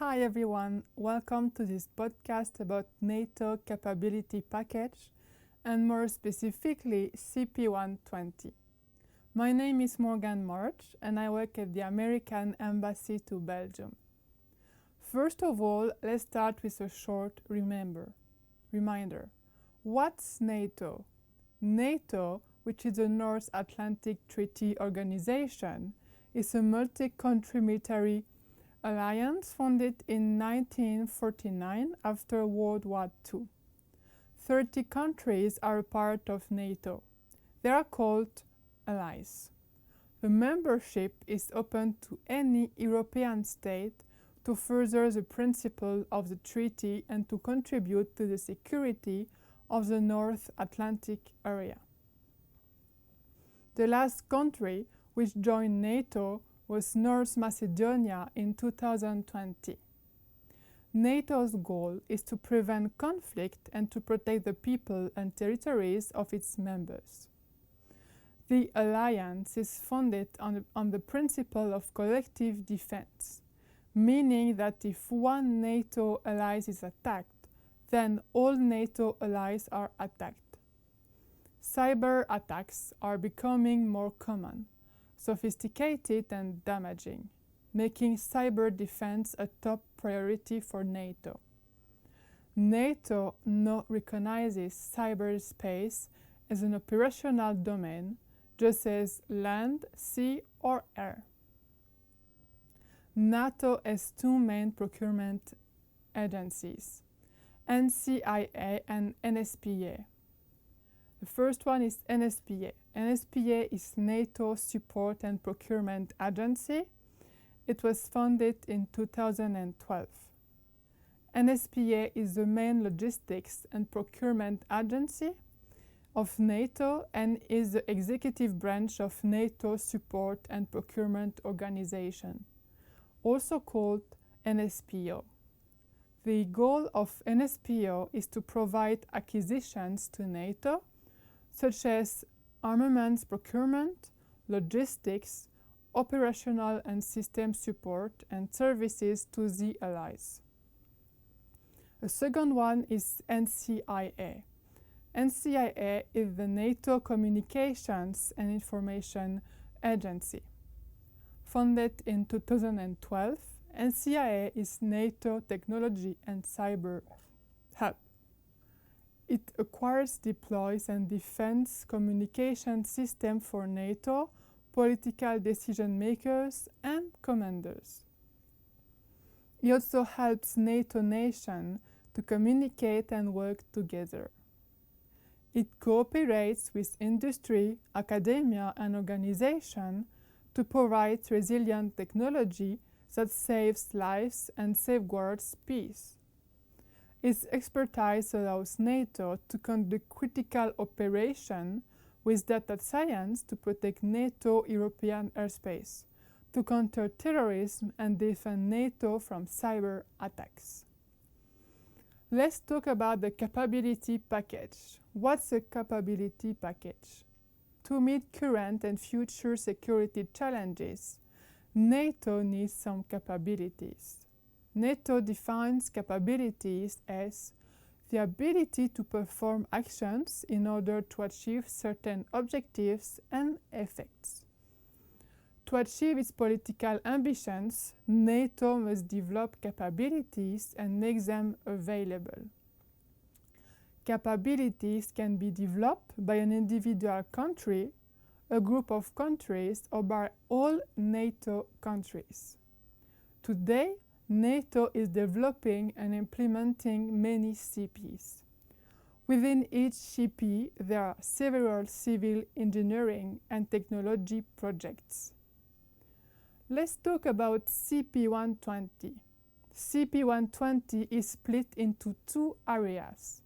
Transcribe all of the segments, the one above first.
Hi everyone, welcome to this podcast about NATO Capability Package and more specifically CP120. My name is Morgan March and I work at the American Embassy to Belgium. First of all, let's start with a short reminder. What's NATO? NATO, which is the North Atlantic Treaty Organization, is a multi-country military alliance founded in 1949 after World War II. 30 countries are a part of NATO. They are called allies. The membership is open to any European state to further the principle of the treaty and to contribute to the security of the North Atlantic area. The last country which joined NATO was North Macedonia in 2020. NATO's goal is to prevent conflict and to protect the people and territories of its members. The alliance is founded on the principle of collective defense, meaning that if one NATO ally is attacked, then all NATO allies are attacked. Cyber attacks are becoming more common, sophisticated and damaging, making cyber defense a top priority for NATO. NATO now recognizes cyberspace as an operational domain, just as land, sea, or air. NATO has two main procurement agencies, Ncia and NSPA. The first one is NSPA. NSPA is NATO Support and Procurement Agency. It was founded in 2012. NSPA is the main logistics and procurement agency of NATO and is the executive branch of NATO Support and Procurement Organization, also called NSPO. The goal of NSPO is to provide acquisitions to NATO, such as armaments procurement, logistics, operational and system support, and services to the allies. The second one is NCIA. NCIA is the NATO Communications and Information Agency. Founded in 2012, NCIA is NATO Technology and Cyber Hub. It acquires, deploys, and defends communication systems for NATO, political decision makers, and commanders. It also helps NATO nations to communicate and work together. It cooperates with industry, academia, and organizations to provide resilient technology that saves lives and safeguards peace. Its expertise allows NATO to conduct critical operations with data science to protect NATO European airspace, to counter terrorism and defend NATO from cyber attacks. Let's talk about the capability package. What's a capability package? To meet current and future security challenges, NATO needs some capabilities. NATO defines capabilities as the ability to perform actions in order to achieve certain objectives and effects. To achieve its political ambitions, NATO must develop capabilities and make them available. Capabilities can be developed by an individual country, a group of countries, or by all NATO countries. Today, NATO is developing and implementing many CPs. Within each CP, there are several civil engineering and technology projects. Let's talk about CP120. CP120 is split into two areas.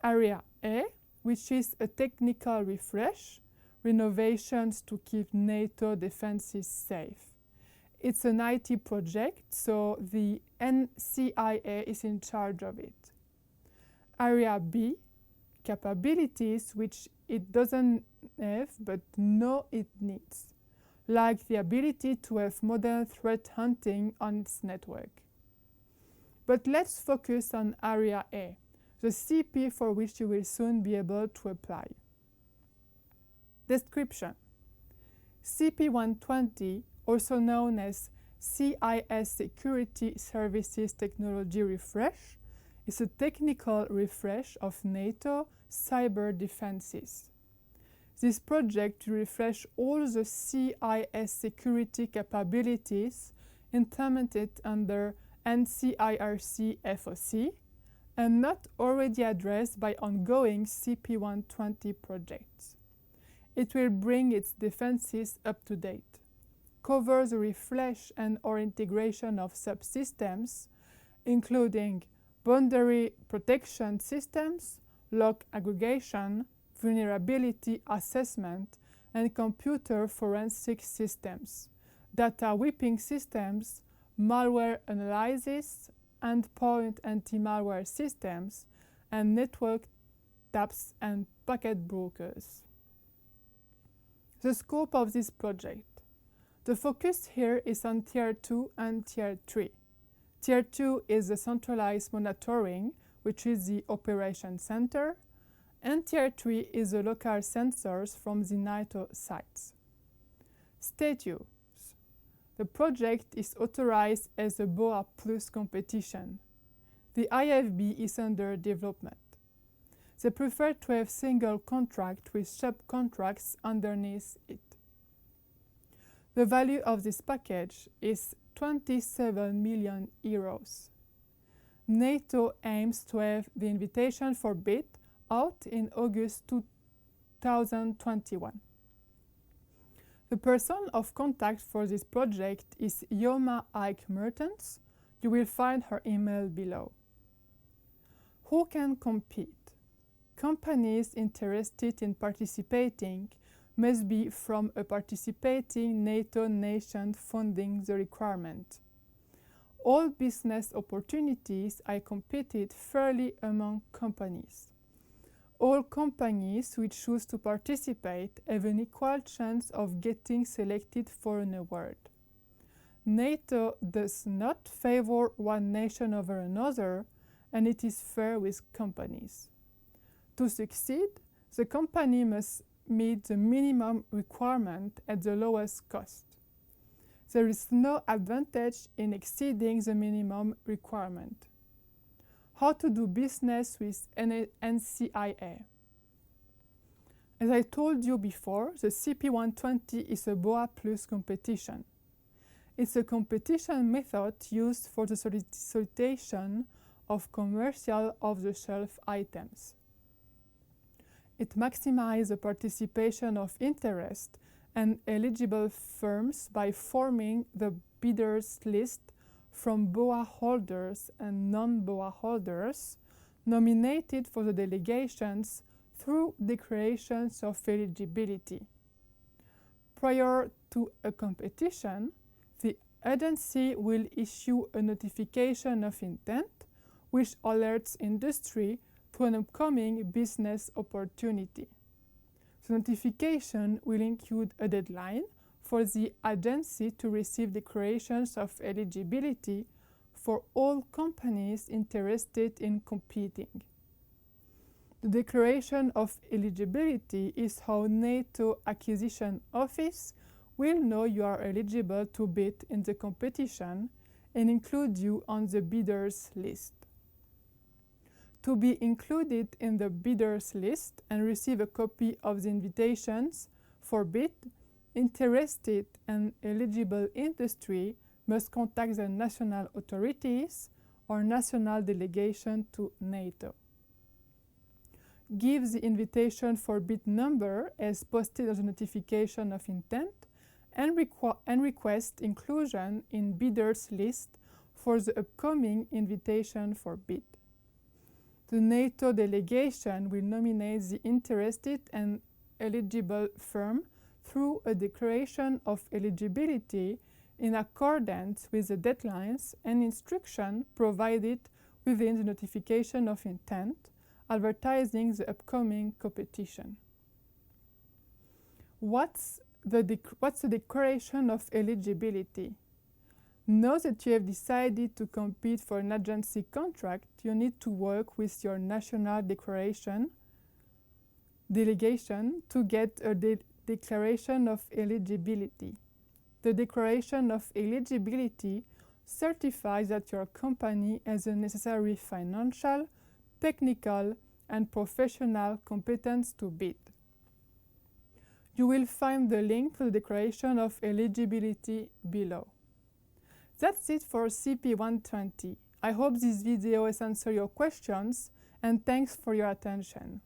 Area A, which is a technical refresh, renovations to keep NATO defenses safe. It's an IT project, so the NCIA is in charge of it. Area B, capabilities which it doesn't have but know it needs, like the ability to have modern threat hunting on its network. But let's focus on Area A, the CP for which you will soon be able to apply. Description: CP120, also known as CIS Security Services Technology Refresh, is a technical refresh of NATO cyber defenses. This project will refresh all the CIS security capabilities implemented under NCIRC FOC and not already addressed by ongoing CP120 projects. It will bring its defenses up to date, cover the refresh and/or integration of subsystems, including boundary protection systems, log aggregation, vulnerability assessment, and computer forensic systems, data whipping systems, malware analysis, endpoint anti-malware systems, and network taps and packet brokers. The scope of this project. The focus here is on Tier 2 and Tier 3. Tier 2 is the centralized monitoring, which is the operation center, and Tier 3 is the local sensors from the NATO sites. Status. The project is authorized as a BOA Plus competition. The IFB is under development. They prefer to have single contract with subcontracts underneath it. The value of this package is 27 million euros. NATO aims to have the invitation for bid out in August 2021. The person of contact for this project is Yoma Ike Mertens. You will find her email below. Who can compete? Companies interested in participating must be from a participating NATO nation funding the requirement. All business opportunities are competed fairly among companies. All companies which choose to participate have an equal chance of getting selected for an award. NATO does not favor one nation over another, and it is fair with companies. To succeed, the company must meet the minimum requirement at the lowest cost. There is no advantage in exceeding the minimum requirement. How to do business with NCIA. As I told you before, the CP120 is a BOA Plus competition. It's a competition method used for the solicitation of commercial off-the-shelf items. It maximizes the participation of interest and eligible firms by forming the bidders list from BOA holders and non-BOA holders nominated for the delegations through declarations of eligibility. Prior to a competition, the agency will issue a notification of intent which alerts industry to an upcoming business opportunity. The notification will include a deadline for the agency to receive declarations of eligibility for all companies interested in competing. The declaration of eligibility is how NATO Acquisition Office will know you are eligible to bid in the competition and include you on the bidders list. To be included in the bidders list and receive a copy of the invitations for bid, interested and eligible industry must contact the national authorities or national delegation to NATO. Give the invitation for bid number as posted as a notification of intent and request inclusion in bidders list for the upcoming invitation for bid. The NATO delegation will nominate the interested and eligible firm through a declaration of eligibility in accordance with the deadlines and instruction provided within the notification of intent, advertising the upcoming competition. What's the declaration of eligibility? Now that you have decided to compete for an agency contract, you need to work with your national delegation to get a declaration of eligibility. The declaration of eligibility certifies that your company has the necessary financial, technical, and professional competence to bid. You will find the link to the declaration of eligibility below. That's it for CP120. I hope this video has answered your questions, and thanks for your attention.